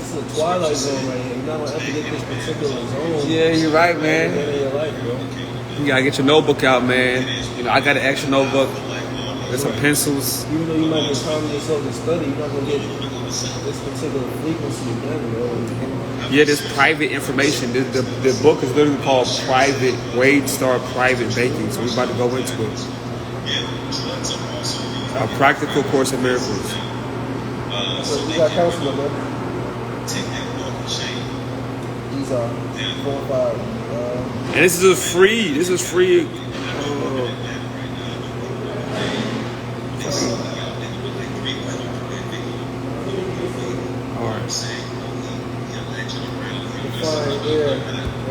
This is a twilight zone right here. You're not gonna ever get this particular zone. Yeah, you're right, man. In your life, bro. You gotta get your notebook out, man. You know, I got an extra notebook. There's some pencils. Even though you might be timing yourself to study, you're not gonna get this particular frequency again, bro. Yeah, there's private information. The book is literally called Private Wade Star Private Banking. So we're about to go into it. A practical course in miracles. So we got counselor, bro. These are 4 or 5. And this is free. This is free.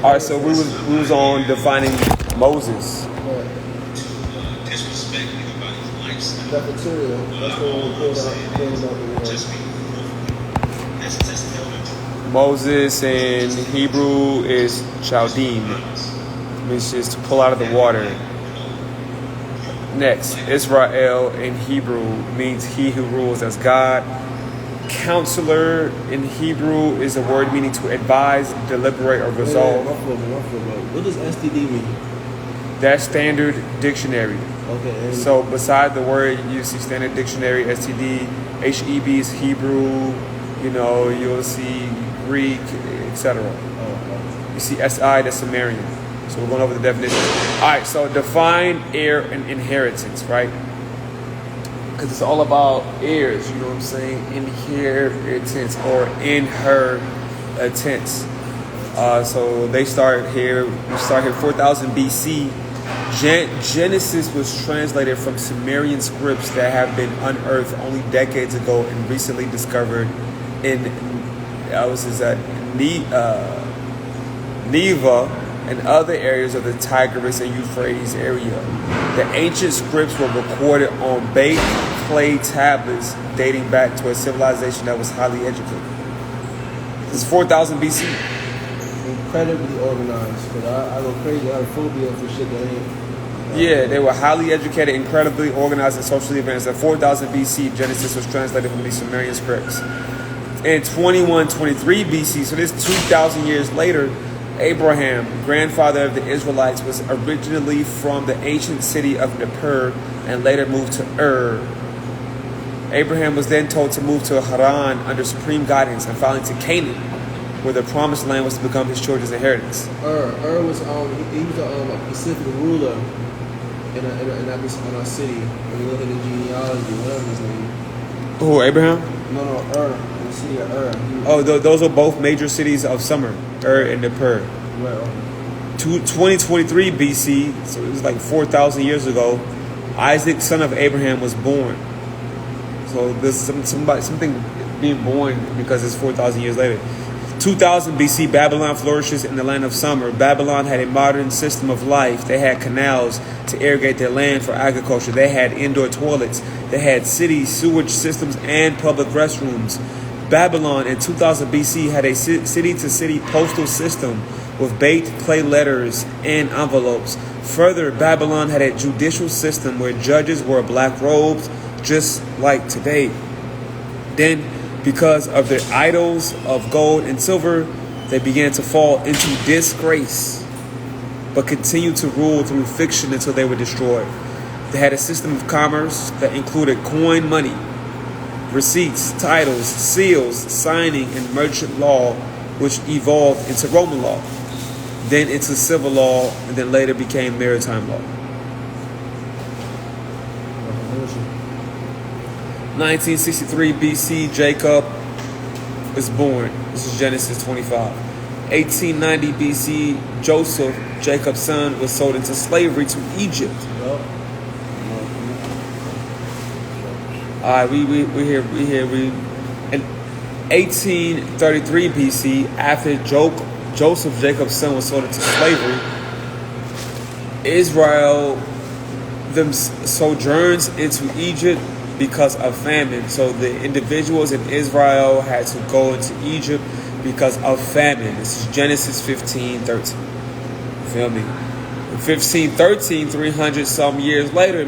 All right, so we was on defining Moses. Moses in Hebrew is Chaldean, which is to pull out of the water. Next, Israel in Hebrew means he who rules as God. Counselor in Hebrew is a word meaning to advise, deliberate, or resolve. What does STD mean? That's Standard Dictionary. Okay. So beside the word you see Standard Dictionary, STD, HEB is Hebrew. You know, you'll see Greek, etc. Okay. You see SI, that's Sumerian. So we're going over the definition. All right, so define heir and inheritance, right? Because it's all about heirs, you know what I'm saying? Inheritance or inheritance. So they start here. We start here 4000 BC. Genesis was translated from Sumerian scripts that have been unearthed only decades ago and recently discovered in Neva and other areas of the Tigris and Euphrates area. The ancient scripts were recorded on baked clay tablets dating back to a civilization that was highly educated. This is 4000 BC. Incredibly organized, because I go crazy. I have a phobia for shit that ain't. Yeah, they were highly educated, incredibly organized, and socially advanced. At 4000 BC, Genesis was translated from these Sumerian scripts. In 2123 BC, so this 2,000 years later, Abraham, grandfather of the Israelites, was originally from the ancient city of Nippur and later moved to Ur. Abraham was then told to move to Haran under supreme guidance and finally to Canaan, where the promised land was to become his children's inheritance. Ur was he was a Pacific ruler in our city. When you look at the genealogy, whatever his name. Who, Abraham? No, Ur. The city of Ur. Oh, those are both major cities of Sumer, Ur and Nippur. Well, 2023 BC, so it was like 4,000 years ago, Isaac, son of Abraham, was born. So there's something being born because it's 4,000 years later. 2000 BC, Babylon flourishes in the land of Sumer. Babylon had a modern system of life. They had canals to irrigate their land for agriculture. They had indoor toilets. They had city sewage systems and public restrooms. Babylon in 2000 BC had a city-to-city postal system with baked clay letters and envelopes. Further, Babylon had a judicial system where judges wore black robes, just like today. Then, because of their idols of gold and silver, they began to fall into disgrace, but continued to rule through fiction until they were destroyed. They had a system of commerce that included coin money, receipts, titles, seals, signing, and merchant law, which evolved into Roman law, then into civil law, and then later became maritime law. 1963 BC, Jacob is born. This is Genesis 25. 1890 BC, Joseph, Jacob's son, was sold into slavery to Egypt. All right, we here. In 1833 BC, after Joseph, Jacob's son, was sold into slavery, Israel sojourns into Egypt because of famine. So the individuals in Israel had to go into Egypt because of famine. This is Genesis 15:13. You feel me? In 15:13, 300 some years later,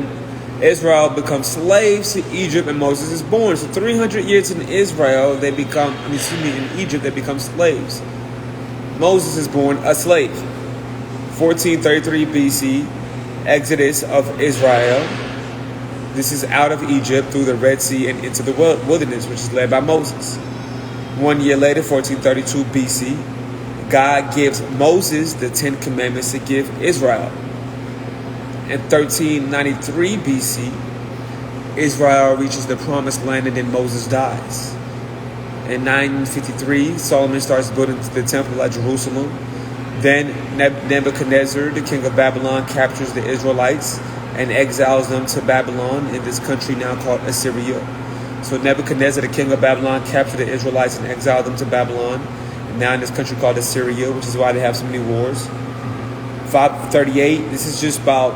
Israel becomes slaves to Egypt, and Moses is born. So 300 years in Israel, in Egypt, they become slaves. Moses is born a slave. 1433 BC, Exodus of Israel. This is out of Egypt through the Red Sea and into the wilderness, which is led by Moses. 1 year later, 1432 BC, God gives Moses the 10 Commandments to give Israel. In 1393 BC, Israel reaches the promised land and then Moses dies. In 953, Solomon starts building the temple at Jerusalem. Then Nebuchadnezzar, the king of Babylon, captures the Israelites and exiles them to Babylon in this country now called Assyria. So Nebuchadnezzar, the king of Babylon, captured the Israelites and exiled them to Babylon. And now in this country called Assyria, which is why they have so many wars. 538, this is just about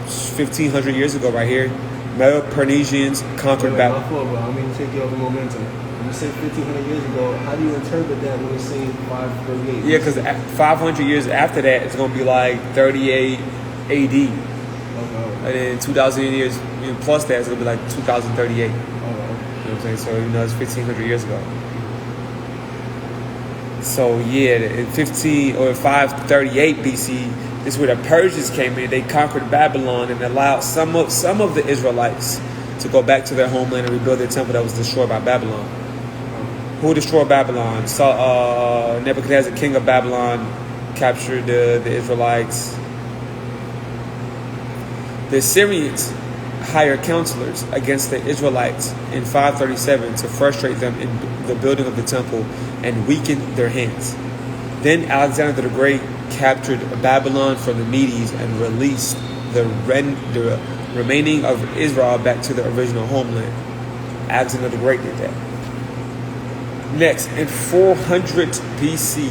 1,500 years ago right here. Medo-Persians conquered Babylon. I mean, take you over momentum. When you say 1,500 years ago, how do you interpret that when it's saying 538? Yeah, because 500 years after that, it's going to be like 38 AD. Okay. And then 2,000 years plus that, it's going to be like 2038. You know what I'm saying? So, it's 1,500 years ago. So, yeah, in 538 BC, this is where the Persians came in. They conquered Babylon and allowed some of the Israelites to go back to their homeland and rebuild their temple that was destroyed by Babylon. Who destroyed Babylon? Nebuchadnezzar, king of Babylon, captured the Israelites. The Assyrians hired counselors against the Israelites in 537 to frustrate them in the building of the temple and weaken their hands. Then Alexander the Great captured Babylon from the Medes and released the remaining of Israel back to the original homeland. Alexander the Great did that. Next, in 400 BC,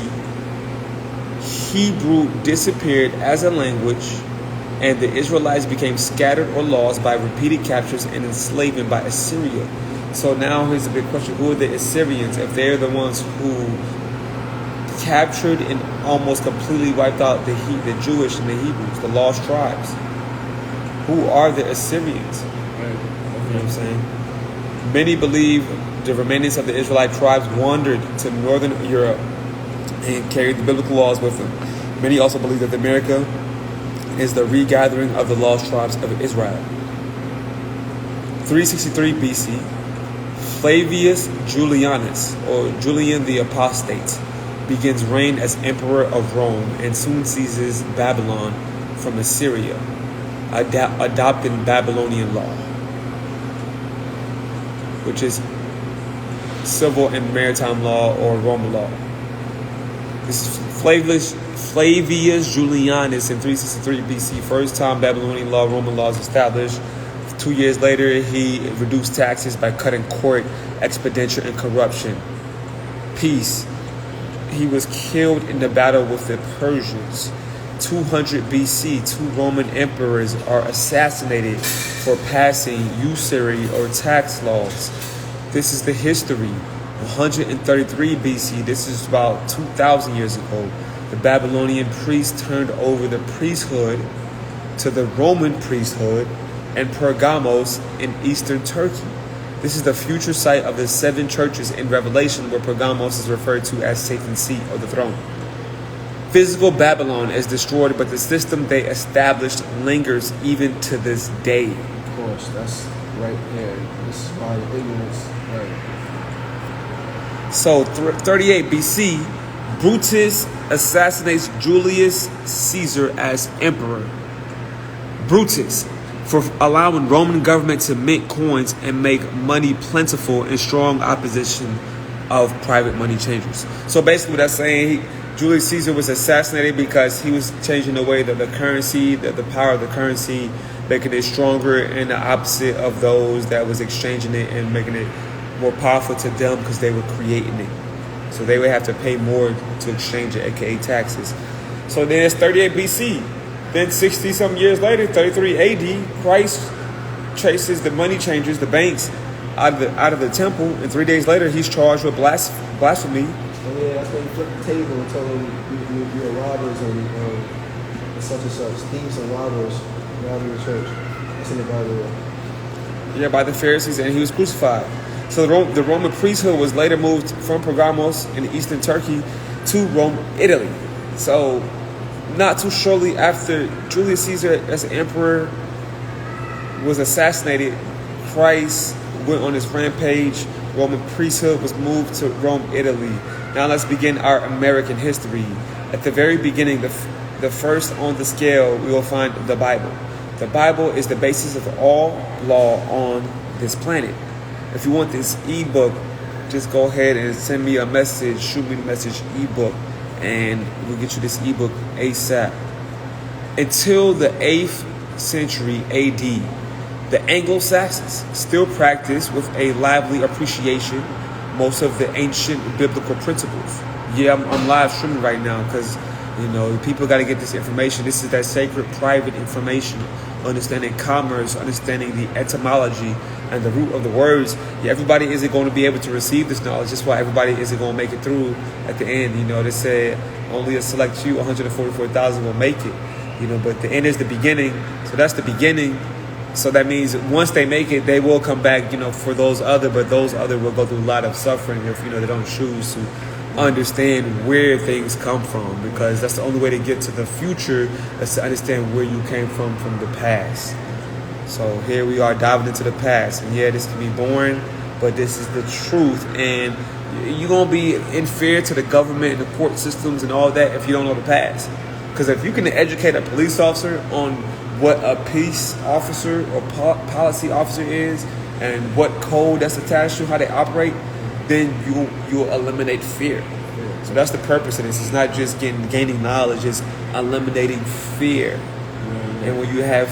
Hebrew disappeared as a language, and the Israelites became scattered or lost by repeated captures and enslavement by Assyria. So now here's a big question. Who are the Assyrians? If they're the ones who captured and almost completely wiped out the Jewish and the Hebrews, the lost tribes. Who are the Assyrians? Right. You know what I'm saying? Many believe the remains of the Israelite tribes wandered to northern Europe and carried the biblical laws with them. Many also believe that America is the regathering of the lost tribes of Israel. 363 BC, Flavius Julianus, or Julian the Apostate, begins reign as emperor of Rome and soon seizes Babylon from Assyria, adopting Babylonian law, which is civil and maritime law or Roman law. This is Flavius Julianus in 363 BC. First time Babylonian law, Roman law is established. 2 years later, he reduced taxes by cutting court, expenditure, and corruption. Peace. He was killed in the battle with the Persians. 200 BC, 2 Roman emperors are assassinated for passing usury or tax laws. This is the history. 133 BC, this is about 2,000 years ago, the Babylonian priests turned over the priesthood to the Roman priesthood and Pergamos in eastern Turkey. This is the future site of the 7 churches in Revelation, where Pergamos is referred to as Satan's seat of the throne. Physical Babylon is destroyed, but the system they established lingers even to this day. Of course, that's right there. This is why ignorance, right. So, 38 BC, Brutus assassinates Julius Caesar as emperor. Brutus, for allowing Roman government to mint coins and make money plentiful in strong opposition of private money changers. So basically what that's saying, Julius Caesar was assassinated because he was changing the way that the currency, the power of the currency, making it stronger and the opposite of those that was exchanging it and making it more powerful to them because they were creating it. So they would have to pay more to exchange it, aka taxes. So then it's 38 BC. Then 60-some years later, 33 AD, Christ chases the money changers, the banks, out of the temple, and 3 days later, he's charged with blasphemy. Oh yeah, that's when he flipped the table and told them you're robbers and such and such, thieves and robbers, robbing the church. That's in the Bible. Yeah, by the Pharisees, and he was crucified. So the Roman priesthood was later moved from Pergamos in eastern Turkey to Rome, Italy. So not too shortly after Julius Caesar as emperor was assassinated, Christ went on his rampage. Roman priesthood was moved to Rome, Italy. Now let's begin our American history. At the very beginning, the first on the scale, we will find the Bible. The Bible is the basis of all law on this planet. If you want this ebook, just go ahead and send me a message, shoot me the message ebook, and we'll get you this ebook ASAP. Until the 8th century AD, the Anglo-Saxons still practiced with a lively appreciation most of the ancient biblical principles. Yeah, I'm live streaming right now because, people got to get this information. This is that sacred, private information. Understanding commerce, understanding the etymology and the root of the words. Yeah, everybody isn't going to be able to receive this knowledge. That's why everybody isn't going to make it through at the end. They say only a select few, 144,000 will make it. But the end is the beginning. So that's the beginning. So that means once they make it, they will come back, for those other, but those other will go through a lot of suffering if, they don't choose to understand where things come from, because that's the only way to get to the future is to understand where you came from the past. So here we are diving into the past, and yeah, this can be boring, but this is the truth, and you're going to be in fear to the government and the court systems and all that if you don't know the past. Because if you can educate a police officer on what a peace officer or policy officer is and what code that's attached to how they operate, then you'll eliminate fear. So that's the purpose of this. It's not just gaining knowledge, it's eliminating fear. And when you have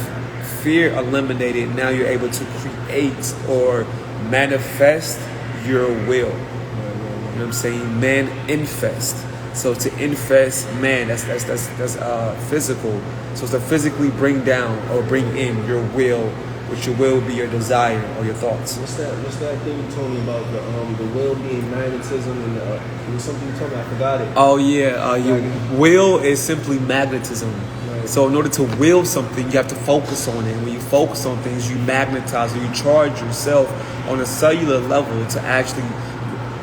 fear eliminated, now you're able to create or manifest your will. You know what I'm saying? Man infest. So to infest man, that's physical. So it's to physically bring down or bring in your will, which your will be your desire or your thoughts. What's that thing you told me about the will being magnetism and it was something you told me, I forgot it. Oh yeah, your will is simply magnetism. Right. So in order to will something, you have to focus on it. And when you focus on things, you magnetize or you charge yourself on a cellular level to actually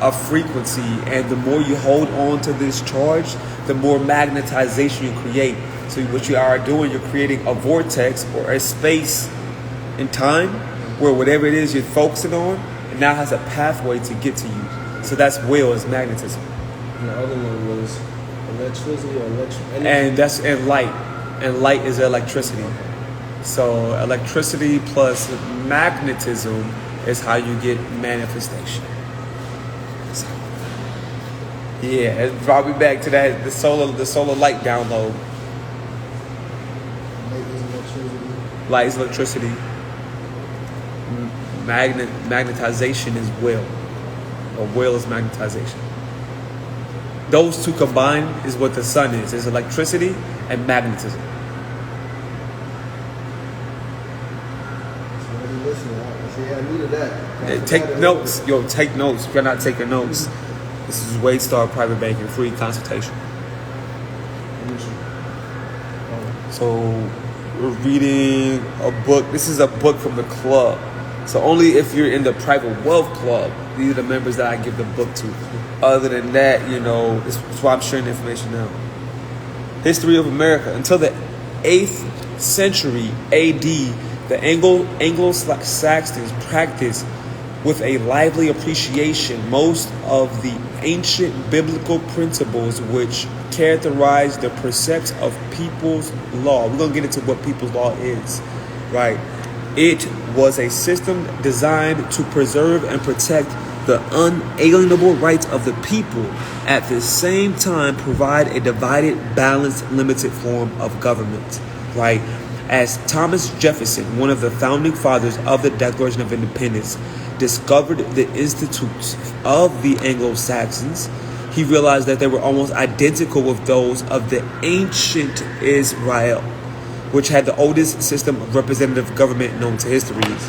a frequency, and the more you hold on to this charge, the more magnetization you create. So what you are doing, you're creating a vortex or a space in time where whatever it is you're focusing on, it now has a pathway to get to you. So that's will, is magnetism. And the other one was electricity or and light. And light is electricity. So electricity plus magnetism is how you get manifestation. Yeah, it brought me back to that the solar light download. Light is electricity. Magnetization is will. Or will is magnetization. Those two combined is what the sun is. It's electricity and magnetism. I needed that. Take notes. Yo, take notes. If you're not taking notes, this is Waystar Private Banking, free consultation. So we're reading a book. This is a book from the club. So only if you're in the private wealth club, these are the members that I give the book to. Other than that, that's why I'm sharing the information now. History of America. Until the 8th century AD, the Anglo-Saxons practiced with a lively appreciation most of the ancient biblical principles which characterize the precepts of people's law. We're going to get into what people's law is, right? It was a system designed to preserve and protect the unalienable rights of the people, at the same time provide a divided, balanced, limited form of government, right? As Thomas Jefferson, one of the founding fathers of the Declaration of Independence, discovered the institutes of the Anglo-Saxons, he realized that they were almost identical with those of the ancient Israel, which had the oldest system of representative government known to history. It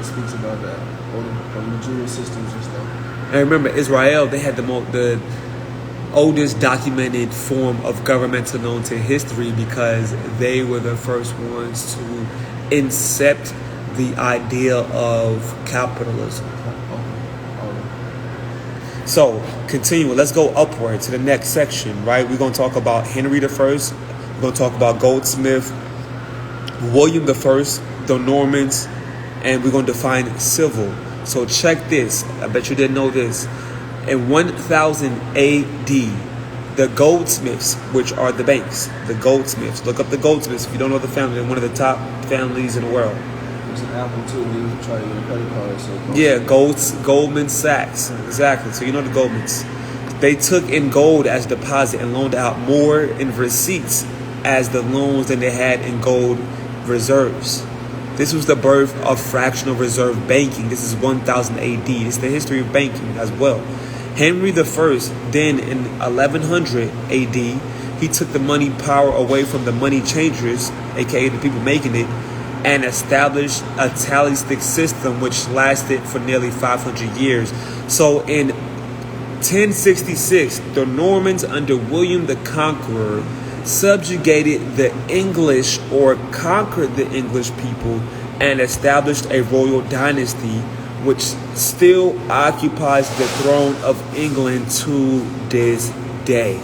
speaks about that, on the Jewish systems and stuff. And remember, Israel, they had the oldest documented form of governmental known to history because they were the first ones to incept the idea of capitalism. So, continuing, let's go upward to the next section, right? We're going to talk about Henry the First. We're going to talk about Goldsmith, William the First, the Normans, and we're going to define civil. So check this. I bet you didn't know this. In 1000 AD, the goldsmiths, which are the banks, the goldsmiths. Look up the goldsmiths if you don't know the family. They're one of the top families in the world. There's an Apple too. You try to get a credit card. So yeah, Goldman Sachs. Exactly. So you know the Goldmans. They took in gold as deposit and loaned out more in receipts as the loans than they had in gold reserves. This was the birth of fractional reserve banking. This is 1000 AD. It's the history of banking as well. Henry the First, then in 1100 AD, he took the money power away from the money changers, aka the people making it, and established a tally stick system which lasted for nearly 500 years. So in 1066, the Normans under William the Conqueror subjugated the English or conquered the English people and established a royal dynasty which still occupies the throne of England to this day.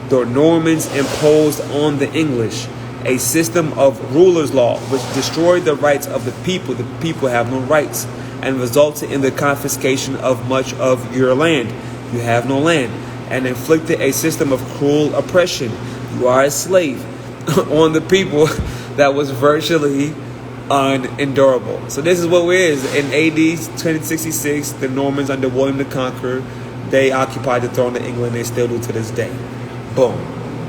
The Normans imposed on the English a system of ruler's law which destroyed the rights of the people. The people have no rights, and resulted in the confiscation of much of your land. You have no land, and inflicted a system of cruel oppression. You are a slave on the people that was virtually unendurable. So this is what it is. In AD 1066, the Normans under William the Conqueror, they occupied the throne of England. They still do to this day. Boom.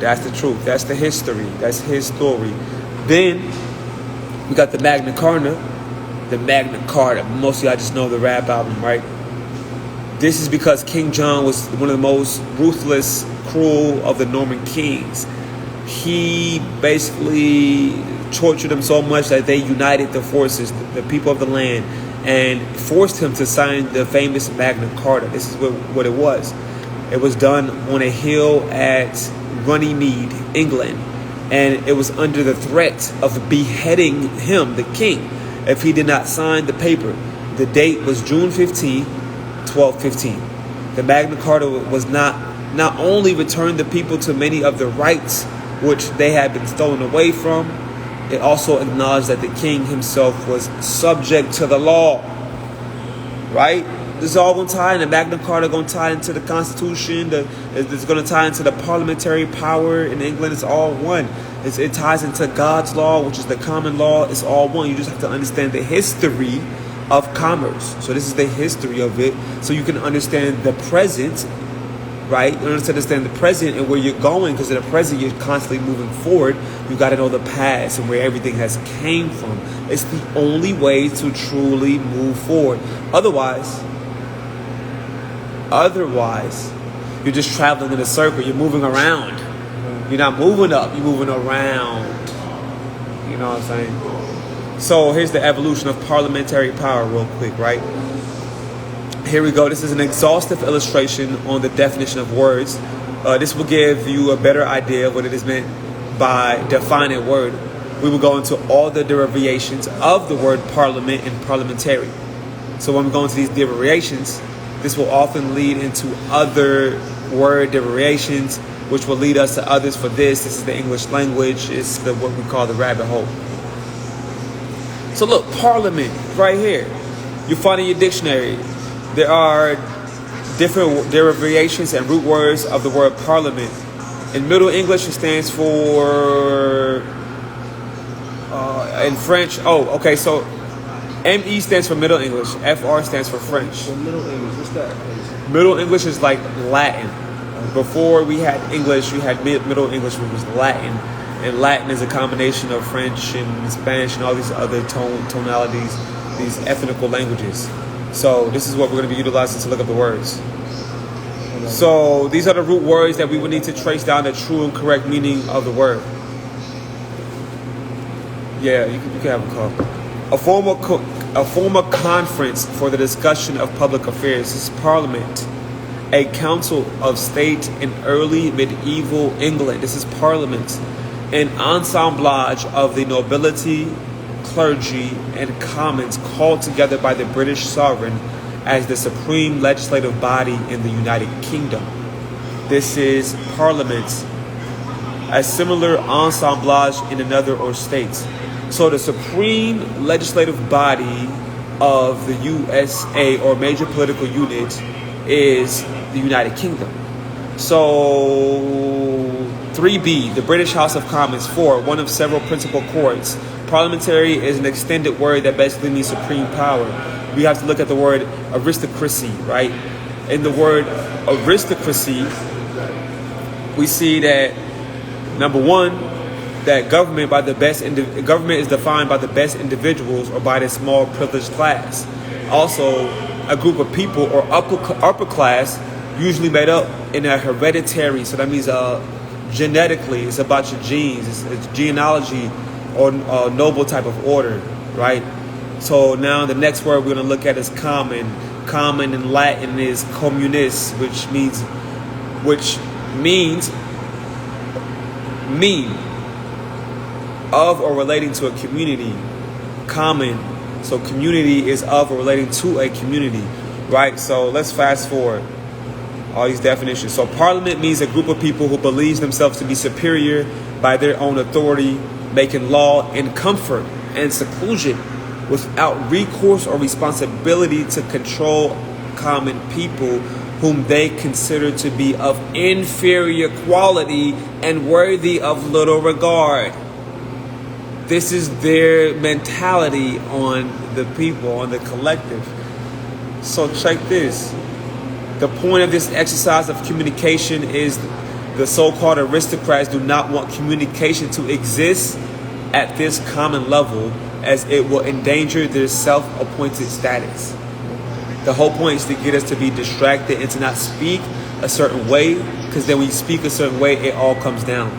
That's the truth. That's the history. That's his story. Then we got the Magna Carta. The Magna Carta. Most of y'all just know the rap album, right? This is because King John was one of the most ruthless, cruel of the Norman kings. He basically tortured them so much that they united the forces, the people of the land, and forced him to sign the famous Magna Carta. This is what it was. It was done on a hill at Runnymede, England, and it was under the threat of beheading him, the king, if he did not sign the paper. The date was June 15, 1215. The Magna Carta was not only returned the people to many of the rights which they had been stolen away from, it also acknowledged that the king himself was subject to the law. Right? This is all going to tie in. The Magna Carta going to tie into the Constitution. It's going to tie into the parliamentary power in England. It's all one. It ties into God's law, which is the common law. It's all one. You just have to understand the history of commerce. So this is the history of it. So you can understand the present, right? You understand the present and where you're going, because in the present you're constantly moving forward. You got to know the past and where everything has came from. It's the only way to truly move forward. Otherwise, you're just traveling in a circle. You're moving around. You're not moving up. You're moving around. You know what I'm saying? So here's the evolution of parliamentary power real quick, right? Here we go. This is an exhaustive illustration on the definition of words. This will give you a better idea of what it is meant by defining a word. We will go into all the derivations of the word parliament and parliamentary. So when we go into these derivations, this will often lead into other word derivations, which will lead us to others for this. This is the English language. It's what we call the rabbit hole. So look, parliament, right here. You find in your dictionary, there are different derivations and root words of the word parliament. In Middle English, it stands for, in French, so ME stands for Middle English. FR stands for French. So Middle English, what's that? Middle English is like Latin. Before we had English, you had Middle English, which was Latin. And Latin is a combination of French and Spanish and all these other tonalities, these ethnical languages. So this is what we're going to be utilizing to look up the words. So these are the root words that we would need to trace down the true and correct meaning of the word. Yeah, you can have a call. A formal conference for the discussion of public affairs. This is Parliament. A council of state in early medieval England. This is Parliament. An assemblage of the nobility, clergy, and commons called together by the British sovereign as the supreme legislative body in the United Kingdom. This is parliaments, a similar assemblage in another or states. So the supreme legislative body of the USA or major political unit is the United Kingdom. So 3B, the British House of Commons. 4, one of several principal courts. Parliamentary is an extended word that basically means supreme power. We have to look at the word aristocracy, right? In the word aristocracy, we see that number one, that government is defined by the best individuals or by the small privileged class. Also, a group of people or upper class, usually made up in a hereditary. So that means genetically, it's about your genes, it's genealogy or noble type of order, right? So now the next word we're going to look at is common. Common in Latin is communis, which means mean, of or relating to a community. Common, so community is of or relating to a community, right? So let's fast forward all these definitions. So parliament means a group of people who believes themselves to be superior by their own authority, making law in comfort and seclusion without recourse or responsibility to control common people whom they consider to be of inferior quality and worthy of little regard. This is their mentality on the people, on the collective. So check this. The point of this exercise of communication is the so-called aristocrats do not want communication to exist at this common level, as it will endanger their self-appointed status. The whole point is to get us to be distracted and to not speak a certain way, because then when you speak a certain way, it all comes down.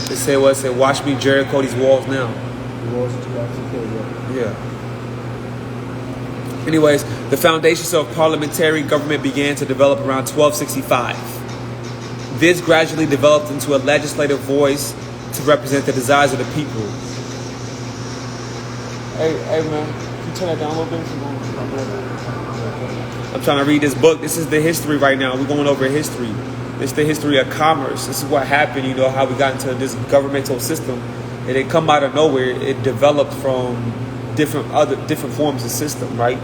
They say what? Say, watch me Jericho these walls now. The walls are too hard to kill, yeah. Anyways, the foundations of parliamentary government began to develop around 1265. This gradually developed into a legislative voice to represent the desires of the people. Hey man, can you turn that down a little bit? I'm trying to read this book. This is the history right now. We're going over history. It's the history of commerce. This is what happened, how we got into this governmental system. It didn't come out of nowhere. It developed from different forms of system, right?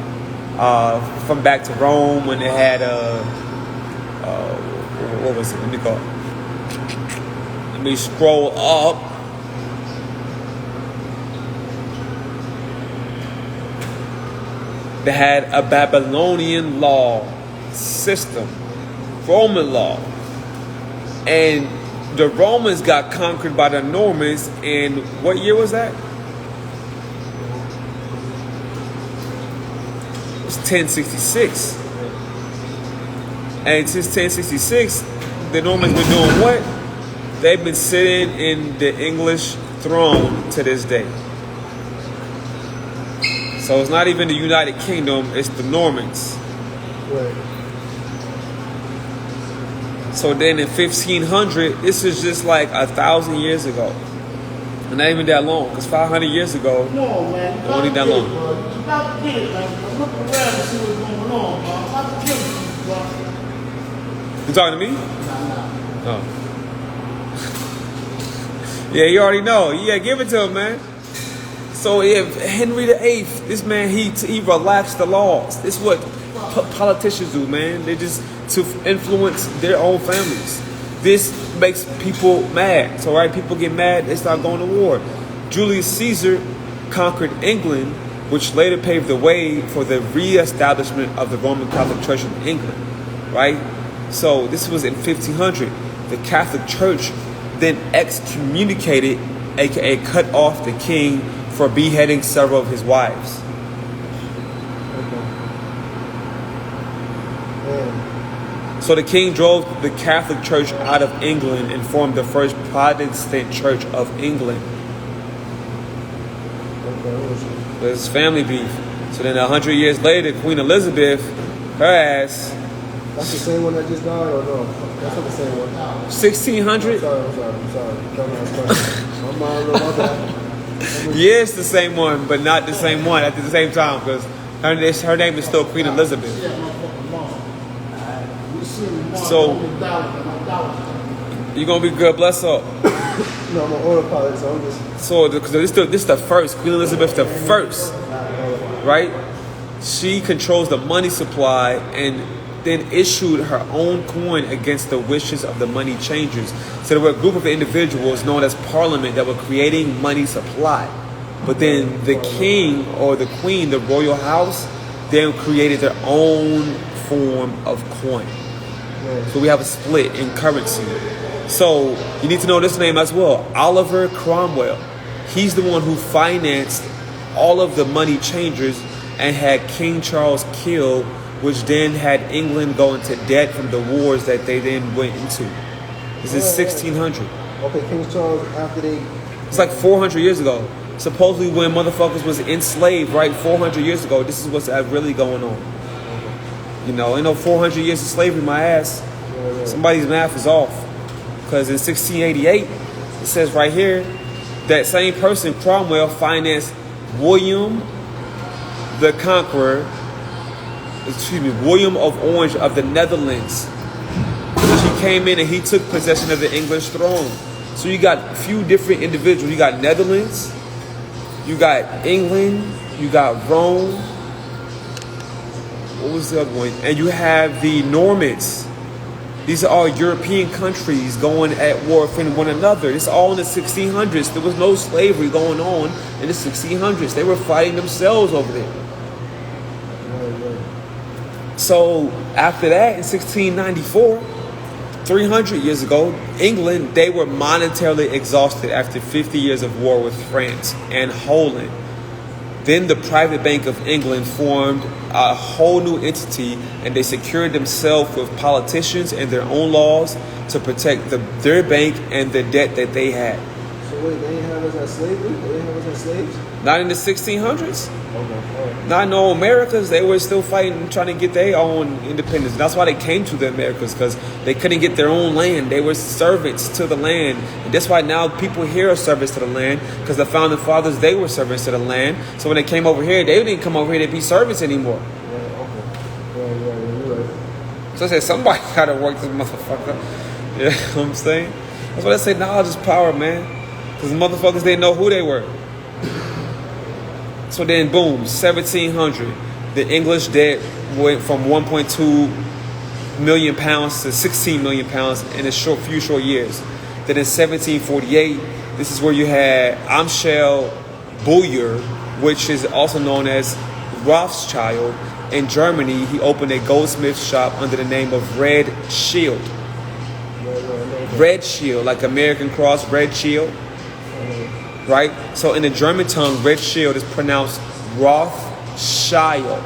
From back to Rome when they had what was it? Let me scroll up. They had a Babylonian law system, Roman law. And the Romans got conquered by the Normans in, what year was that? It was 1066. And since 1066, the Normans been doing what? They've been sitting in the English throne to this day. So it's not even the United Kingdom, it's the Normans. Right. So then in 1500, this is just like 1,000 years ago. And not even that long, because 500 years ago, no, man. it wasn't that long. It's about to get it, man. Look around and see what's going on, bro. I'm about to kill you, bro. You talking to me? Nah. Oh. Yeah, you already know. Yeah, give it to him, man. So if Henry VIII, this man, he relaxed the laws. This is what politicians do, man. They just to influence their own families. This makes people mad. So right, people get mad, they start going to war. Julius Caesar conquered England, which later paved the way for the re-establishment of the Roman Catholic Church in England. Right? So this was in 1500. The Catholic Church then excommunicated, aka cut off the king for beheading several of his wives. So the king drove the Catholic Church out of England and formed the first Protestant Church of England. There's family beef. So then 100 years later, Queen Elizabeth, her ass. That's the same one that just died, or no? That's not the same one. 1600? I'm sorry. My bad. Yeah, it's the same one, but not the same one at the same time, because her name is still Queen Elizabeth. Yeah, my fucking mom. We see tomorrow. So- I'm doubting. You're gonna be good, bless up. No, I'm on autopilot, so I'm just. So this is the first, Queen Elizabeth the first, right? She controls the money supply and then issued her own coin against the wishes of the money changers. So there were a group of individuals known as Parliament that were creating money supply. But then the king or the queen, the royal house, then created their own form of coin. So we have a split in currency. So you need to know this name as well, Oliver Cromwell. He's the one who financed all of the money changers and had King Charles killed, which then had England go into debt from the wars that they then went into. This is 1600. Okay, King Charles, after they. It's like 400 years ago. Supposedly when motherfuckers was enslaved, right, 400 years ago, this is what's really going on. You know, ain't no 400 years of slavery, my ass. Somebody's math is off. Because in 1688, it says right here, that same person, Cromwell, financed William the Conqueror, William of Orange of the Netherlands. He came in and he took possession of the English throne. So you got a few different individuals. You got Netherlands, you got England, you got Rome. What was the other one? And you have the Normans. These are all European countries going at war with one another. It's all in the 1600s. There was no slavery going on in the 1600s. They were fighting themselves over there. So after that, in 1694, 300 years ago, England, they were monetarily exhausted after 50 years of war with France and Holland. Then the Private Bank of England formed a whole new entity, and they secured themselves with politicians and their own laws to protect their bank and the debt that they had. So wait, they didn't have us as slavery? They didn't have us as slaves? Not in the 1600s. Okay. Not in the Americas. They were still fighting, trying to get their own independence. That's why they came to the Americas, because they couldn't get their own land. They were servants to the land. And that's why now people here are servants to the land, because the founding fathers, they were servants to the land. So when they came over here, they didn't come over here to be servants anymore. Yeah, okay. Yeah, you're right. So I said, somebody got to work this motherfucker. You know what I'm saying? That's why they say knowledge is power, man. Because the motherfuckers didn't know who they were. So then, boom, 1700. The English debt went from 1.2 million pounds to 16 million pounds in a few short years. Then in 1748, this is where you had Amschel Buyer, which is also known as Rothschild. In Germany, he opened a goldsmith shop under the name of Red Shield. Red Shield, like American Cross, Red Shield. Right? So in the German tongue, Red Shield is pronounced Rothschild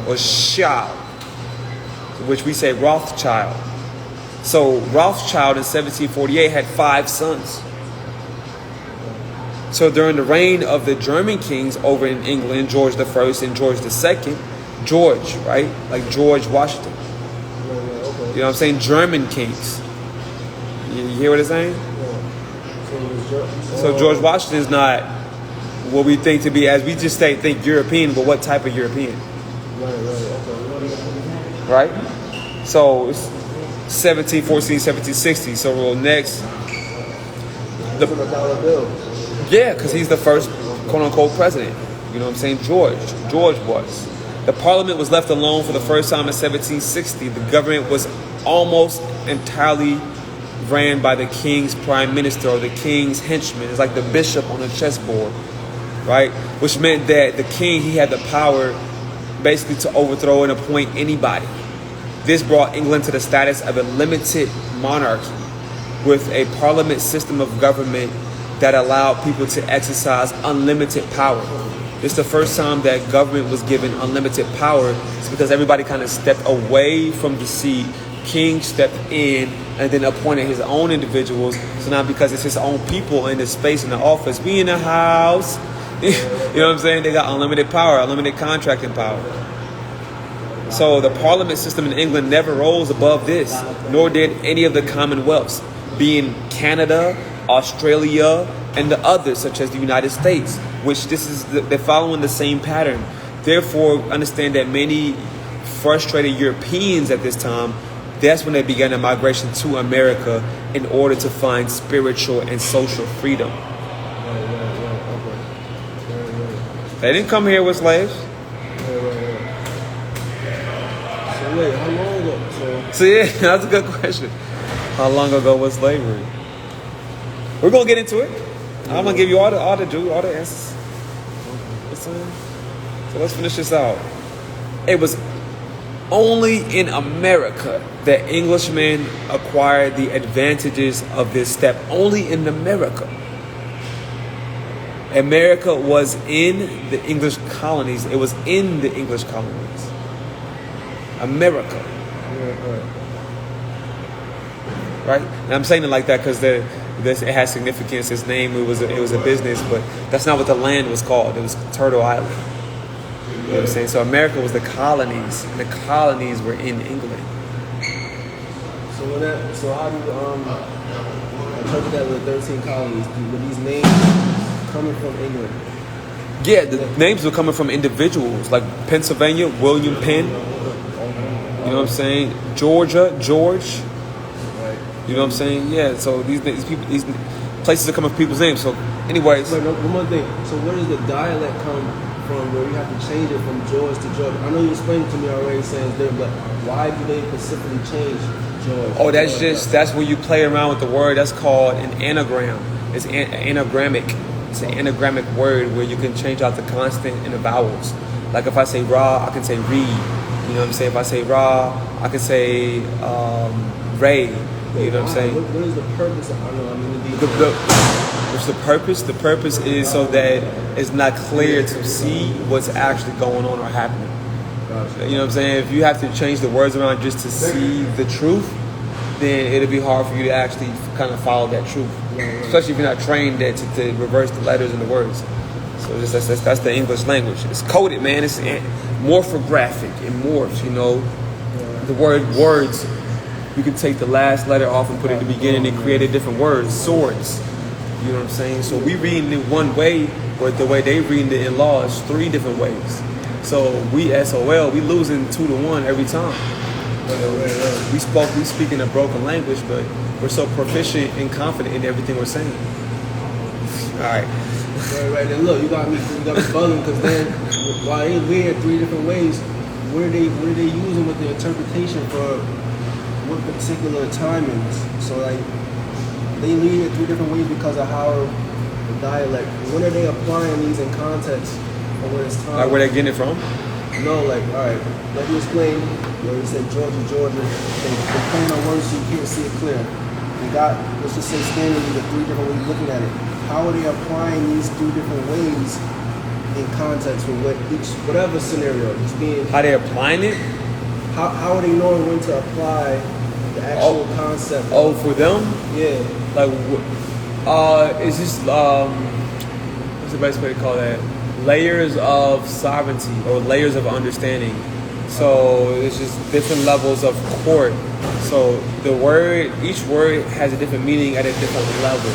or Schild, which we say Rothschild. So Rothschild in 1748 had 5 sons. So during the reign of the German kings over in England, George I and George II, George, right? Like George Washington. You know what I'm saying? German kings. You hear what I'm saying? So George Washington is not what we think to be, as we just think European, but what type of European? Right? So it's 1714, 1760. So we'll next. The dollar bill. Yeah, because he's the first quote-unquote president. You know what I'm saying? George was. The parliament was left alone for the first time in 1760. The government was almost entirely ran by the king's prime minister or the king's henchman. It's like the bishop on a chessboard, right? Which meant that the king, he had the power basically to overthrow and appoint anybody. This brought England to the status of a limited monarchy with a parliament system of government that allowed people to exercise unlimited power. It's the first time that government was given unlimited power. It's because everybody kind of stepped away from the seat. King stepped in and then appointed his own individuals. So now because it's his own people in the space in the office, we in the house, you know what I'm saying? They got unlimited power, unlimited contracting power. So the parliament system in England never rose above this, nor did any of the commonwealths, being Canada, Australia, and the others, such as the United States, which they're following the same pattern. Therefore, understand that many frustrated Europeans at this time, that's when they began a migration to America in order to find spiritual and social freedom. They didn't come here with slaves. So wait, how long ago? So yeah, that's a good question. How long ago was slavery? We're gonna get into it. I'm gonna give you all the answers. So let's finish this out. It was only in America that Englishmen acquired the advantages of this step. Only in America. America was in the English colonies. It was in the English colonies. America. Right? And I'm saying it like that because it has significance. Its name, it was a business, but that's not what the land was called. It was Turtle Island. You know what I'm saying? So America was the colonies, and the colonies were in England. So how do you interpret that with 13 colonies? Were these names coming from England? Yeah, the names were coming from individuals like Pennsylvania, William Penn. You know what I'm saying? Georgia, George. You know what I'm saying? Yeah. So these people, these places are coming from people's names. So, anyways. Wait, one more thing. So where does the dialect come from? Where you have to change it from George to George? I know you explained it to me already, saying it's different, but why do they specifically change George? Oh, that's where you play around with the word. That's called an anagram. It's anagrammic. It's an anagrammic word where you can change out the consonant and the vowels. Like if I say ra, I can say re. You know what I'm saying? If I say ra, I can say ray. You know what I'm saying? What is the purpose of what's the purpose? The purpose is so that it's not clear to see what's actually going on or happening. Gotcha. You know what I'm saying? If you have to change the words around just to see the truth, then it'll be hard for you to actually kind of follow that truth. Especially if you're not trained to reverse the letters and the words. So that's the English language. It's coded, man. It's morphographic. It morphs, you know. The words. You can take the last letter off and put it at the beginning and create a different word. Swords. You know what I'm saying? So we reading it one way, but the way they reading it in law is 3 different ways. So we SOL, we losing 2-1 every time. We speak in a broken language, but we're so proficient and confident in everything we're saying. All right. Right. And look, you got me bugging because then while they read 3 different ways, what are they using with the interpretation for what particular timings? So like they lead it 3 different ways because of how the dialect. When are they applying these in context of when it's time? Like where they getting it from? No, like alright, like you explained, you said Georgia, they're playing on words so you can't see it clear. You got, let's just say standing in the 3 different ways looking at it. How are they applying these 3 different ways in context with whatever scenario it's being? How they applying it? How are they knowing when to apply the actual concept? Oh, for them? Yeah. Like, it's just what's the best way to call that? Layers of sovereignty or layers of understanding. So it's just different levels of court. So each word has a different meaning at a different level.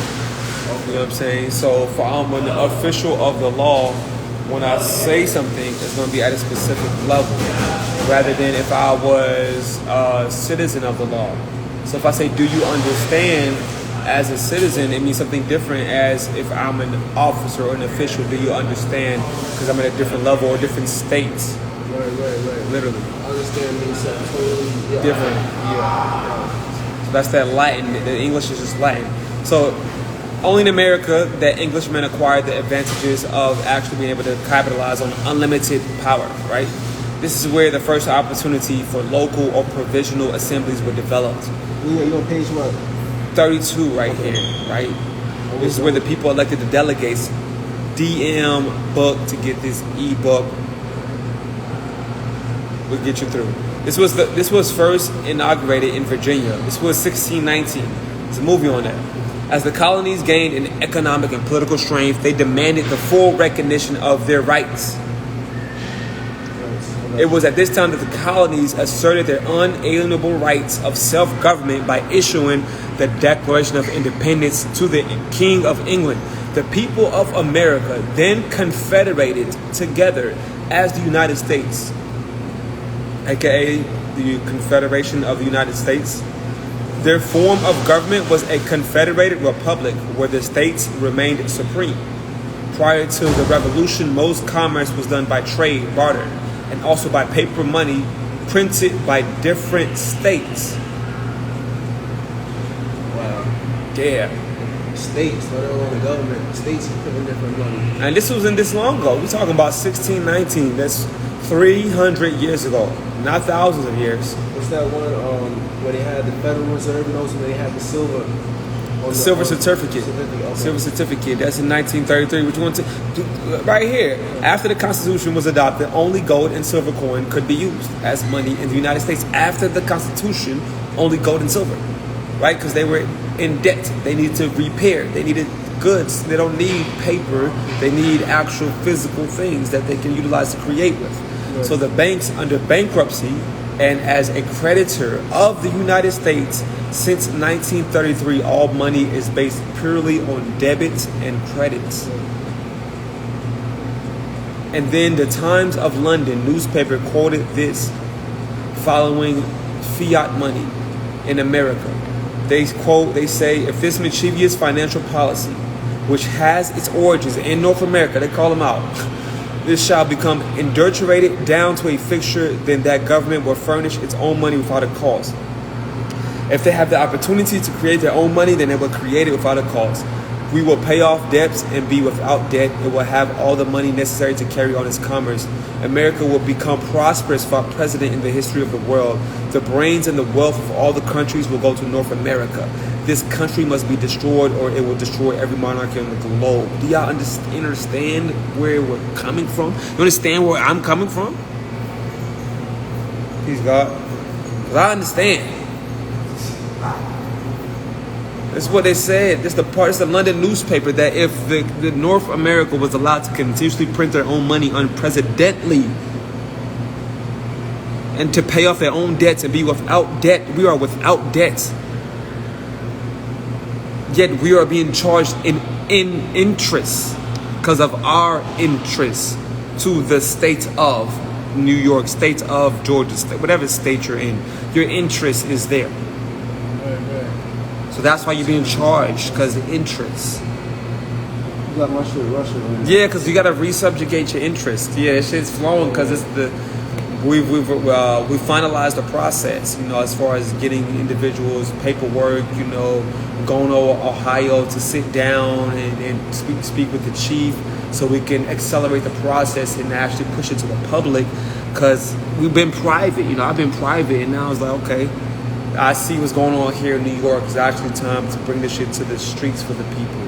You know what I'm saying? So for when the official of the law, when I say something, it's going to be at a specific level, rather than if I was a citizen of the law. So if I say, do you understand, as a citizen, it means something different as if I'm an officer or an official. Do you understand? Because I'm at a different level or different states. Right. Literally. Understand means something totally different. Yeah. So that's that Latin. The English is just Latin. So only in America that Englishmen acquired the advantages of actually being able to capitalize on unlimited power, right? This is where the first opportunity for local or provisional assemblies were developed. You on page what? 32 right here, right? This is where the people elected the delegates. DM book to get this e-book. We'll get you through. This was first inaugurated in Virginia. This was 1619. There's a movie on that. As the colonies gained in economic and political strength, they demanded the full recognition of their rights. It was at this time that the colonies asserted their unalienable rights of self-government by issuing the Declaration of Independence to the King of England. The people of America then confederated together as the United States, aka the Confederation of the United States. Their form of government was a confederated republic where the states remained supreme. Prior to the revolution, most commerce was done by trade, barter, and also by paper money printed by different states. Wow. Yeah. States, not their own government. States is putting different money. And this wasn't this long ago. We're talking about 1619. That's 300 years ago, not thousands of years. What's that one where they had the Federal Reserve notes and they had the silver? Silver certificate. Okay. Silver certificate. That's in 1933. Which one? Right here. After the Constitution was adopted, only gold and silver coin could be used as money in the United States. After the Constitution, only gold and silver, right? Because they were in debt. They needed to repair. They needed goods. They don't need paper. They need actual physical things that they can utilize to create with. Right. So the banks, under bankruptcy and as a creditor of the United States, since 1933, all money is based purely on debits and credits. And then the Times of London newspaper quoted this following fiat money in America. They quote, they say, if this mischievous financial policy, which has its origins in North America, they call them out, this shall become indulgerated down to a fixture, then that government will furnish its own money without a cost. If they have the opportunity to create their own money, then they will create it without a cost. We will pay off debts and be without debt. It will have all the money necessary to carry on its commerce. America will become prosperous without precedent in the history of the world. The brains and the wealth of all the countries will go to North America. This country must be destroyed or it will destroy every monarchy on the globe. Do y'all understand where we're coming from? You understand where I'm coming from? Please God. Because I understand. That's what they said. This is the London newspaper, that if the North America was allowed to continuously print their own money unprecedentedly and to pay off their own debts and be without debt, we are without debts. Yet we are being charged in interest because of our interest to the state of New York, state of Georgia, state, whatever state you're in. Your interest is there. So that's why you're being charged, because of interest. You got my shit Russian. Yeah, because you got to resubjugate your interest. Yeah, that shit's flowing because it's we finalized the process, as far as getting individuals paperwork, going to Ohio to sit down and speak with the chief so we can accelerate the process and actually push it to the public, because we've been private. I've been private, and now it's like, okay, I see what's going on here in New York. It's actually time to bring this shit to the streets for the people.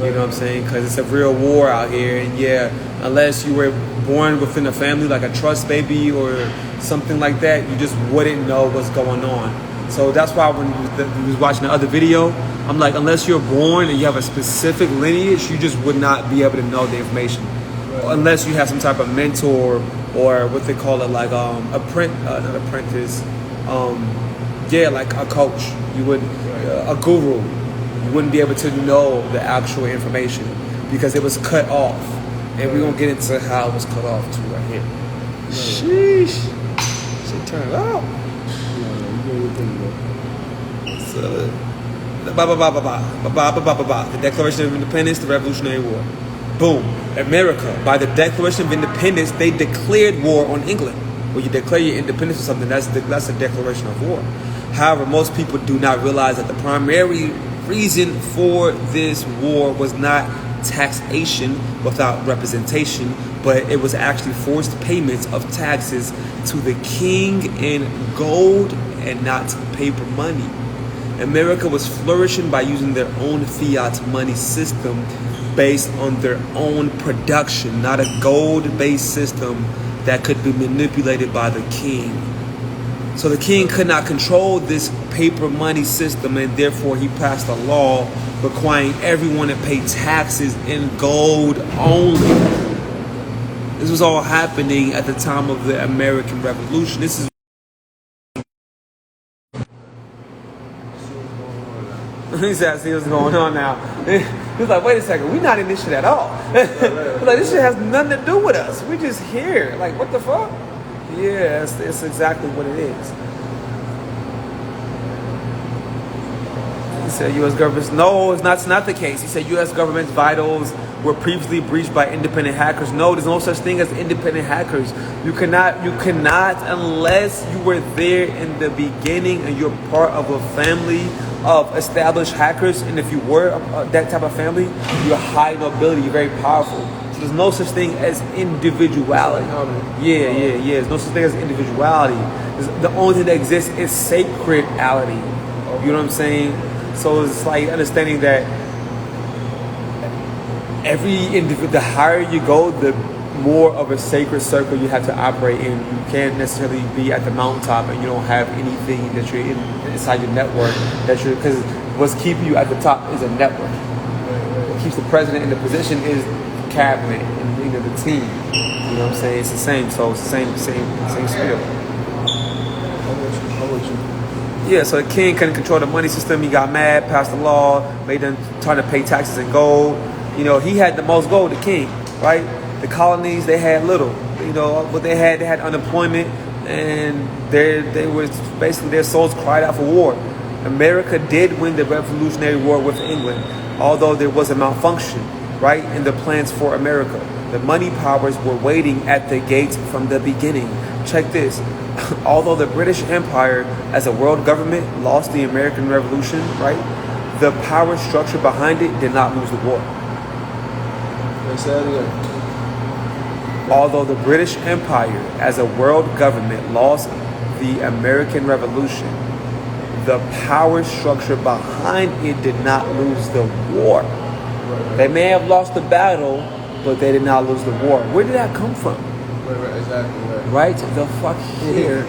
You know what I'm saying? Because it's a real war out here. And yeah, unless you were born within a family like a trust baby or something like that, you just wouldn't know what's going on. So that's why when we was watching the other video, I'm like, unless you're born and you have a specific lineage, you just would not be able to know the information. Right. Unless you have some type of mentor or what they call it, like not apprentice, like a coach. You would, a guru. You wouldn't be able to know the actual information because it was cut off. And we're going to get into how it was cut off too right here. Sheesh. Shit turned out. So, the Declaration of Independence, the Revolutionary War. Boom. America, by the Declaration of Independence, they declared war on England. When you declare your independence or something, that's a declaration of war. However, most people do not realize that the primary reason for this war was not taxation without representation, but it was actually forced payments of taxes to the king in gold and not paper money. America was flourishing by using their own fiat money system based on their own production, not a gold-based system that could be manipulated by the king. So the king could not control this paper money system, and therefore he passed a law requiring everyone to pay taxes in gold only. This was all happening at the time of the American Revolution. This is he said, I see what's going on now. He's like, wait a second, we're not in this shit at all. He's like, this shit has nothing to do with us. We're just here. Like, what the fuck? Yeah, it's exactly what it is. He said U.S. government, no, it's not the case. He said U.S. government's vitals were previously breached by independent hackers. No, there's no such thing as independent hackers. You cannot unless you were there in the beginning and you're part of a family of established hackers. And if you were that type of family, you're high nobility, you're very powerful. So there's no such thing as individuality. Yeah. There's no such thing as individuality. The only thing that exists is sacredality. You know what I'm saying? So it's like understanding that the higher you go, the more of a sacred circle you have to operate in. You can't necessarily be at the mountaintop and you don't have anything that you're inside your network because what's keeping you at the top is a network. What keeps the president in the position is cabinet and the team. You know what I'm saying? It's the same. So it's the same spiel. Yeah, so the king couldn't control the money system. He got mad, passed a law, made them trying to pay taxes in gold. You know, he had the most gold, the king, right? The colonies, they had little. You know, what they had unemployment, and they was basically their souls cried out for war. America did win the Revolutionary War with England, although there was a malfunction, right, in the plans for America. The money powers were waiting at the gates from the beginning. Check this. Although the British Empire as a world government lost the American Revolution, right, the power structure behind it did not lose the war. Although the British Empire as a world government lost the American Revolution, the power structure behind it did not lose the war. They may have lost the battle, but they did not lose the war. Where did that come from? Right, exactly. Right? The fuck here.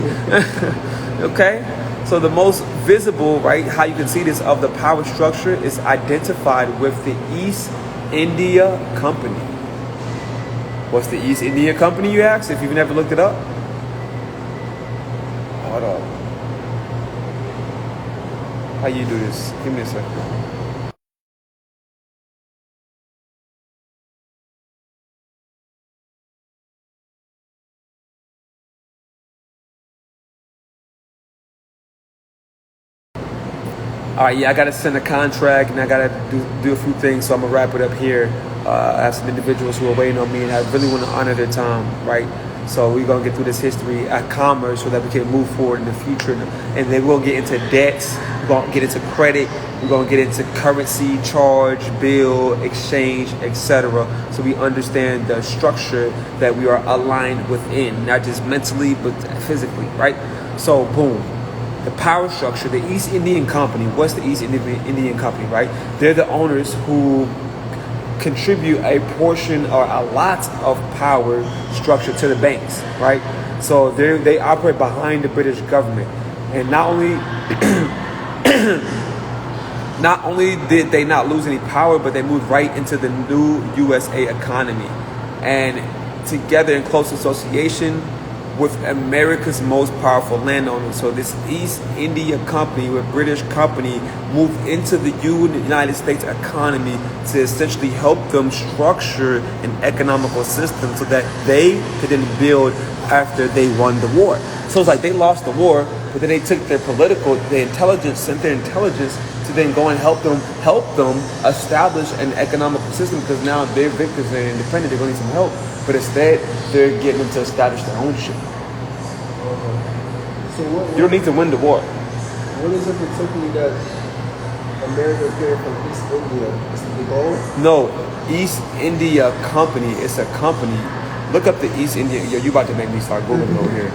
Okay? So the most visible, right, how you can see this of the power structure is identified with the East India Company. What's the East India Company, you ask, if you've never looked it up? Hold on. How you do this? Give me a second. All right, yeah, I got to send a contract and I got to do a few things, so I'm going to wrap it up here. I have some individuals who are waiting on me and I really want to honor their time, right? So we're going to get through this history at commerce so that we can move forward in the future. And then we'll get into debts, we're going to get into credit, we're going to get into currency, charge, bill, exchange, etc. So we understand the structure that we are aligned within, not just mentally, but physically, right? So boom. The power structure, the East Indian Company. What's the East Indian Company, right? They're the owners who contribute a portion or a lot of power structure to the banks, right? So they operate behind the British government. And not only did they not lose any power, but they moved right into the new USA economy. And together in close association with America's most powerful landowners. So this East India Company, with British company, moved into the United States economy to essentially help them structure an economical system so that they could then build after they won the war. So it's like they lost the war, but then they took their sent their intelligence to then go and help them establish an economical system, because now they're victors, they're independent, they're going to need some help. But instead, they're getting them to establish their own shit. So You don't need to win the war. what is it particularly that America is getting from East India? Is it the gold? No, East India Company. It's a company. Look up the East India. Yo, you about to make me start Googling over here.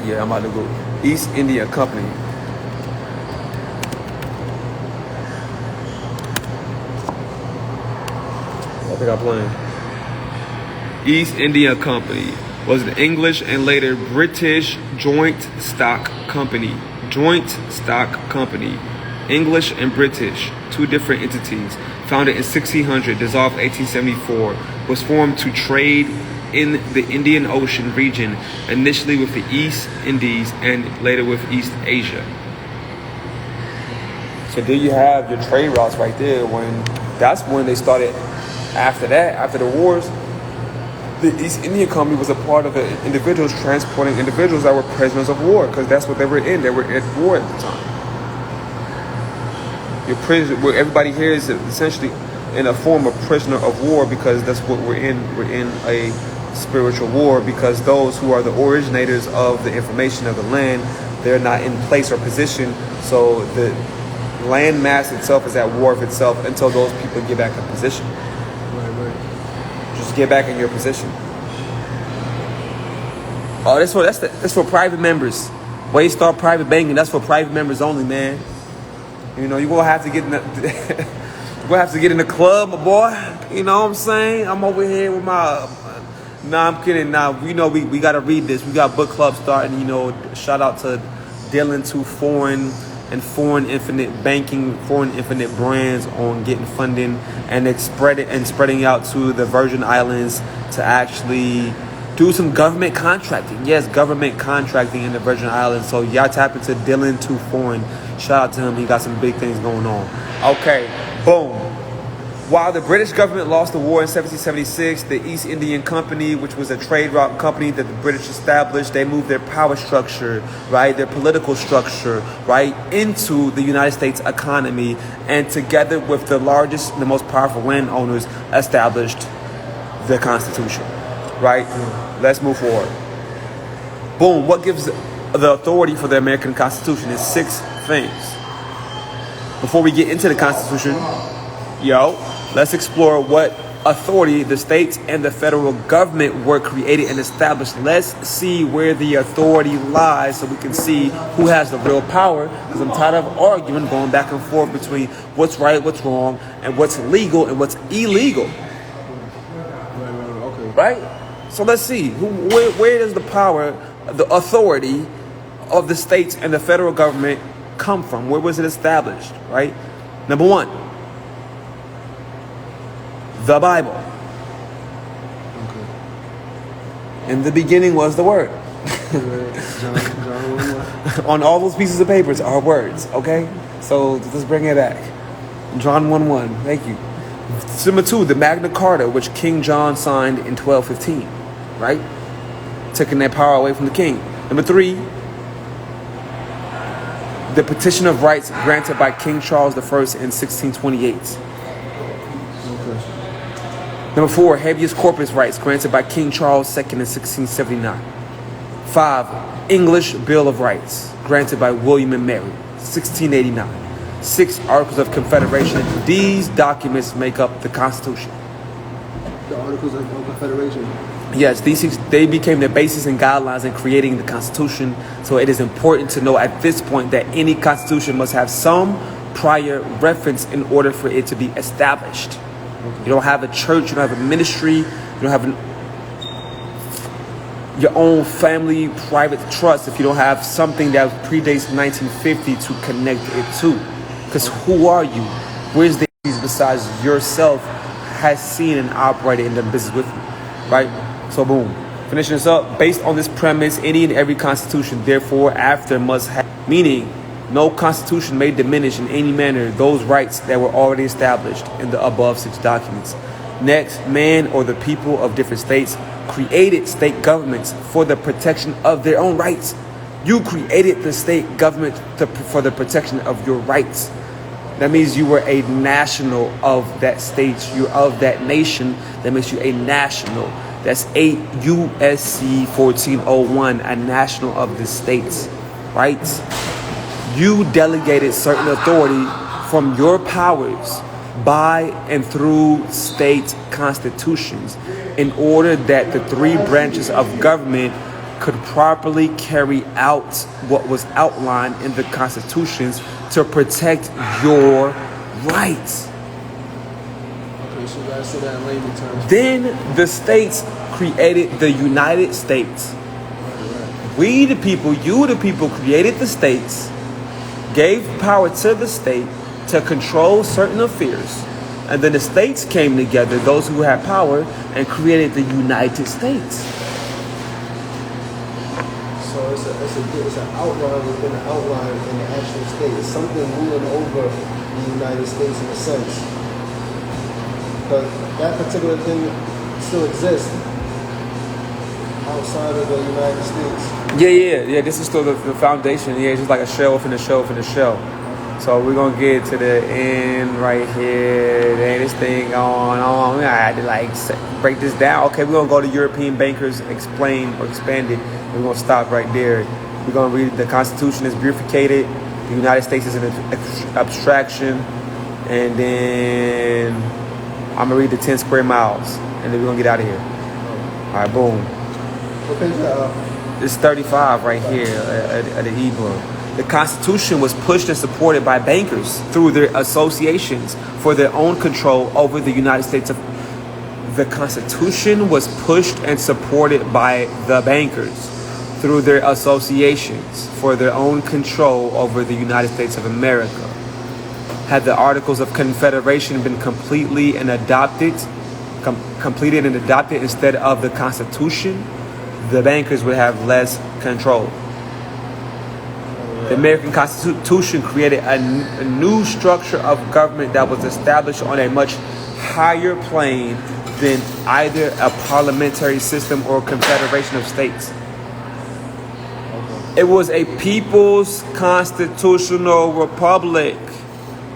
Yeah, I'm about to go. East India Company. I think I'm playing. East India Company was an English and later British joint stock company. English and British, two different entities, founded in 1600, dissolved 1874, was formed to trade in the Indian Ocean region, initially with the East Indies and later with East Asia. So there you have your trade routes right there. That's when they started. After that, after the wars, the East India Company was a part of the individuals transporting individuals that were prisoners of war, because that's what they were in. They were at war at the time. Your prisoner, where everybody here is essentially in a form of prisoner of war, because that's what we're in. We're in a spiritual war, because those who are the originators of the information of the land, they're not in place or position. So the land mass itself is at war with itself until those people get back in position. Right. Just get back in your position. Oh, that's for private members. Waystar private banking, that's for private members only, man. You know, you gonna have to get in the you're gonna have to get in the club, my boy. You know what I'm saying? I'm over here with my nah, I'm kidding. Nah, we know we gotta read this. We got book club starting, you know. Shout out to Dylan to Foreign Infinite Banking, Foreign Infinite Brands on getting funding and spreading out to the Virgin Islands to actually do some government contracting. Yes, government contracting in the Virgin Islands. So y'all tap into Dylan to Foreign. Shout out to him. He got some big things going on. Okay, boom. While the British government lost the war in 1776, the East Indian Company, which was a trade route company that the British established, they moved their power structure, right, their political structure, right, into the United States economy, and together with the largest, the most powerful landowners, established the Constitution, right? Let's move forward. Boom. What gives the authority for the American Constitution is 6 things. Before we get into the Constitution, let's explore what authority the states and the federal government were created and established. Let's see where the authority lies so we can see who has the real power, because I'm tired of arguing, going back and forth between what's right, what's wrong, and what's legal and what's illegal. Okay. Right? So let's see. Where does the power, the authority of the states and the federal government come from? Where was it established? Right? Number 1. The Bible. Okay. In the beginning was the Word. John On all those pieces of papers are words, okay? So let's bring it back. John 1:1. Thank you. Number 2, the Magna Carta, which King John signed in 1215, right? Taking that power away from the king. Number 3, the Petition of Rights granted by King Charles I in 1628. Number 4, habeas corpus rights granted by King Charles II in 1679. 5, English Bill of Rights granted by William and Mary, 1689. 6, Articles of Confederation. These documents make up the Constitution. The Articles of Confederation. Yes, they became the basis and guidelines in creating the Constitution. So it is important to know at this point that any Constitution must have some prior reference in order for it to be established. You don't have a church, you don't have a ministry, you don't have your own family private trust if you don't have something that predates 1950 to connect it to. Because who are you? Where's the besides yourself has seen and operated in the business with you, right? So boom, finishing this up. Based on this premise, any and every constitution, therefore, after must have, meaning no constitution may diminish in any manner those rights that were already established in the above 6 documents. Next, man or the people of different states created state governments for the protection of their own rights. You created the state government for the protection of your rights. That means you were a national of that state. You're of that nation. That makes you a national. That's 8 USC 1401, a national of the states, right? You delegated certain authority from your powers by and through state constitutions in order that the 3 branches of government could properly carry out what was outlined in the constitutions to protect your rights. Okay, so guys say that in layman terms. Then the states created the United States. We the people, you the people created the states. gave power to the state to control certain affairs. And then the states came together, those who had power, and created the United States. So it's an outline within an outline in the actual state. It's something ruling over the United States in a sense. But that particular thing still exists outside of the United States. Yeah. This is still the foundation. Yeah, it's just like a shell within a shell within a shell. So we're gonna get to the end right here. Then this thing going on. I had to like break this down. Okay, we're gonna go to European bankers, explain or expand it. We're gonna stop right there. We're gonna read the Constitution is bifurcated. The United States is an abstraction, and then I'm gonna read the 10 square miles, and then we're gonna get out of here. All right, boom. What page is that? It's 35 right here at the e-book. The Constitution was pushed and supported by bankers through their associations for their own control over the United States of. The Constitution was pushed and supported by the bankers through their associations for their own control over the United States of America. Had the Articles of Confederation been completed and adopted instead of the Constitution, the bankers would have less control. The American Constitution created a new structure of government that was established on a much higher plane than either a parliamentary system or a confederation of states. It was a people's constitutional republic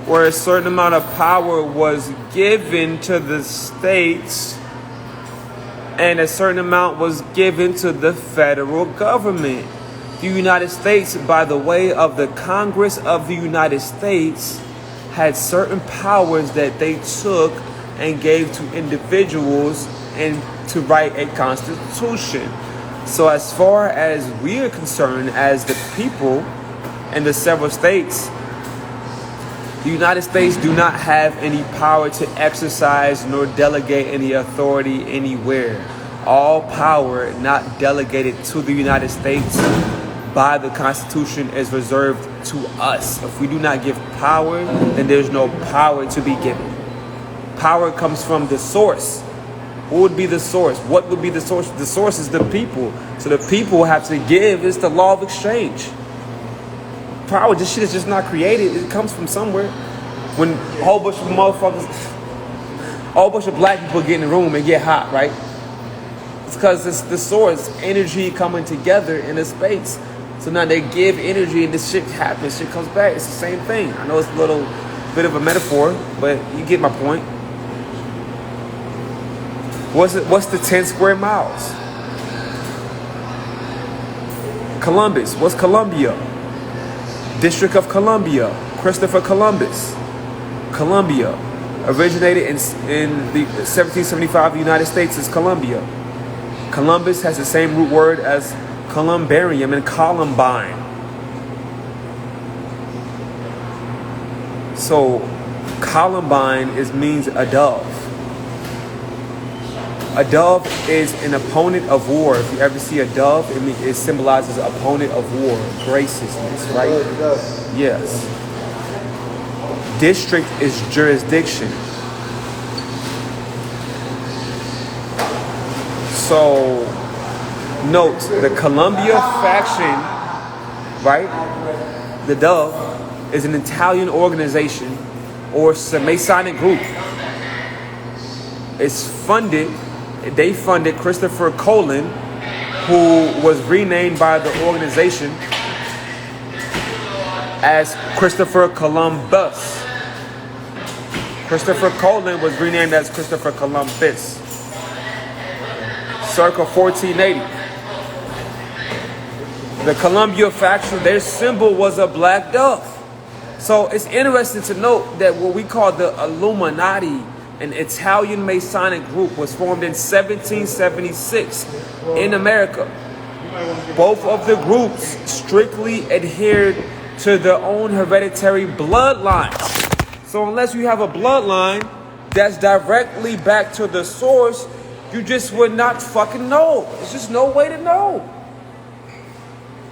where a certain amount of power was given to the states and a certain amount was given to the federal government. The United States, by the way of the Congress of the United States, had certain powers that they took and gave to individuals and to write a constitution. So as far as we are concerned, as the people in the several states, the United States do not have any power to exercise nor delegate any authority anywhere. All power not delegated to the United States by the Constitution is reserved to us. If we do not give power, then there's no power to be given. Power comes from the source. What would be the source? What would be the source? The source is the people. So the people have to give. It's the law of exchange. Power, this shit is just not created. It comes from somewhere. When a whole bunch of motherfuckers, a whole bunch of black people get in the room and get hot, right? It's because it's the source, energy coming together in a space. So now they give energy and this shit happens. Shit comes back. It's the same thing. I know it's a little bit of a metaphor, but you get my point. What's the 10 square miles? Columbus. What's Columbia? District of Columbia. Christopher Columbus. Columbia. Originated in the 1775 the United States is Columbia. Columbus has the same root word as columbarium and columbine. So columbine means a dove. A dove is an opponent of war. If you ever see a dove, it symbolizes opponent of war, graciousness, right? Yes. District is jurisdiction. So, note the Columbia faction, right? The Dove is an Italian organization or Masonic group. It's funded. They funded Christopher Colon, who was renamed by the organization as Christopher Columbus. Christopher Colon was renamed as Christopher Columbus. Circa 1480. The Columbia faction, their symbol was a black dove. So it's interesting to note that what we call the Illuminati, an Italian Masonic group, was formed in 1776 in America. Both of the groups strictly adhered to their own hereditary bloodlines. So unless you have a bloodline that's directly back to the source, you just would not fucking know. There's just no way to know.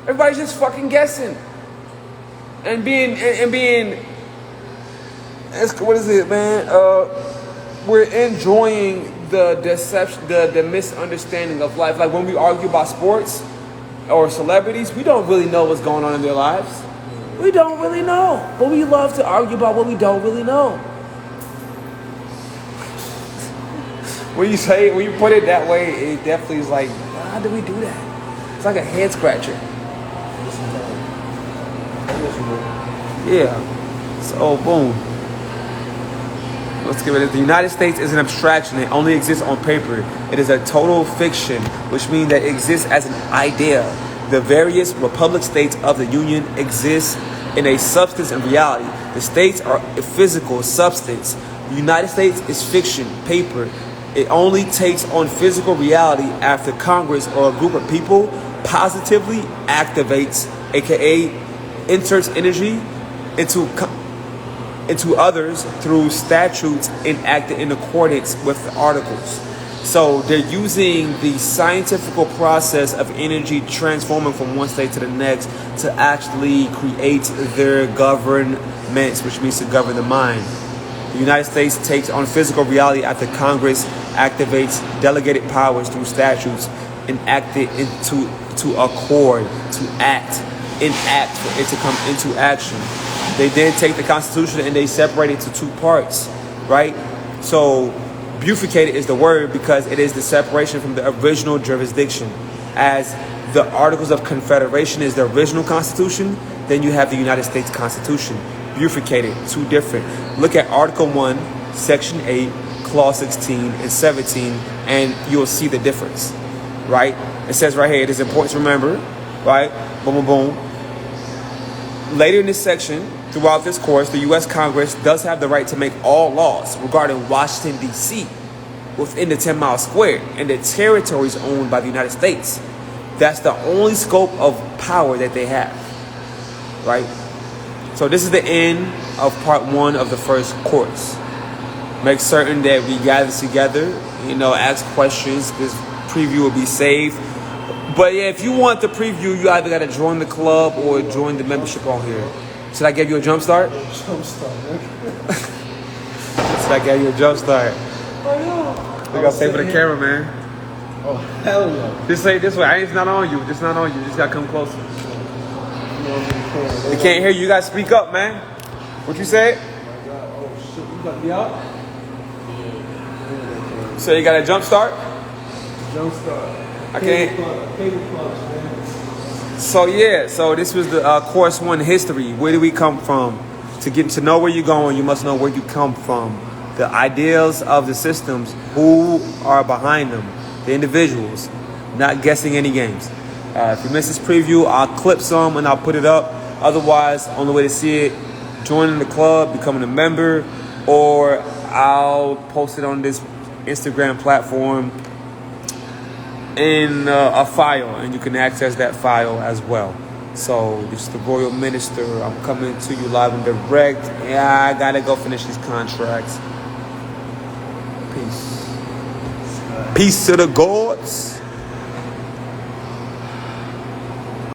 Everybody's just fucking guessing. and being. What is it, man? We're enjoying the deception, the misunderstanding of life. Like when we argue about sports or celebrities, we don't really know what's going on in their lives. We don't really know, but we love to argue about what we don't really know. When you put it that way, it definitely is like, how do we do that? It's like a head scratcher. Yeah. So boom. Let's give it. The United States is an abstraction. It only exists on paper. It is a total fiction, which means that it exists as an idea. The various republic states of the Union exist in a substance and reality. The states are a physical substance. The United States is fiction, paper. It only takes on physical reality after Congress or a group of people positively activates, aka inserts energy into others through statutes enacted in accordance with the articles. So they're using the scientific process of energy transforming from one state to the next to actually create their governments, which means to govern the mind. The United States takes on physical reality after Congress activates delegated powers through statutes enacted to accord, to enact for it to come into action. They then take the Constitution and they separate it to two parts, right? So, bifurcated is the word because it is the separation from the original jurisdiction. As the Articles of Confederation is the original Constitution, then you have the United States Constitution. Bifurcated, two different. Look at Article 1, Section 8, Clause 16 and 17, and you'll see the difference, right? It says right here, it is important to remember, right? Boom, boom, boom. Later in this section, throughout this course, the U.S. Congress does have the right to make all laws regarding Washington, D.C. within the 10-mile square and the territories owned by the United States. That's the only scope of power that they have, right? So this is the end of part 1 of the first course. Make certain that we gather together, ask questions. This preview will be saved. But yeah, if you want the preview, you either got to join the club or join the membership on here. Should I give you a jump start? Jump start, man. Should I give you a jump start? Oh, We got to say for the camera, man. Oh, hell no. Just say it this way. It's not on you. It's not on you. You just got to come closer. They can't hear you. You got to speak up, man. What you say? Oh, my God. Oh, shit. You got to be out? So you got a jump start? Jump start. I can't. Paper punch, man. So this was the course 1 history. Where do we come from? To get to know where you're going, you must know where you come from. The ideals of the systems, who are behind them, the individuals, not guessing any games. If you missed this preview, I'll clip some and I'll put it up. Otherwise, only way to see it, joining the club, becoming a member, or I'll post it on this Instagram platform in a file, and you can access that file as well. So this is the Royal Minister. I'm coming to you live and direct. Yeah, I gotta go finish these contracts. Peace. Peace to the gods.